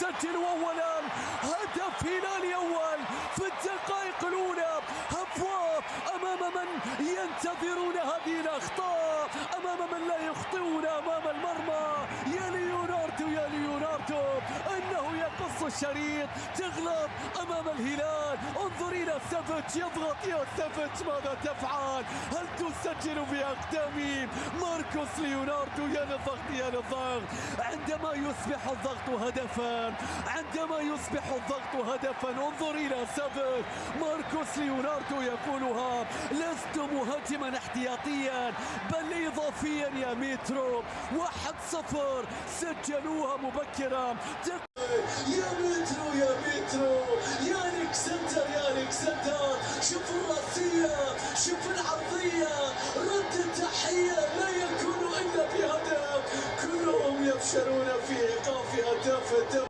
يسجل أولا هدف هلالي أول في الدقائق الأولى. أبواب أمام من ينتظرون هذه الأخطاء، أمام من لا يخطئون أمام المرمى. يا ليوناردو يا ليوناردو، إنه يقص الشريط. تغلط أمام الهلال. انظر إلى سافيتش يضغط. يا سافيتش ماذا تفعل؟ هل تسجل بأقدام ماركوس ليوناردو؟ يا للضغط يا للضغط. عندما يصبح الضغط هدفا، عندما يصبح الضغط هدفا. انظر إلى سافيتش. ماركوس ليوناردو يقولها: لست مهاجما احتياطيا بل إضافيا يا ميترو. 1-0 سجلوها مبكرا. يا ميترو يا ميترو، يا الكسندر يا الكسندر، شوف الراسية، شوف العرضية، رد التحية، لا يكون إلا بهدف. كلهم يبشرون في إيقاف هدف.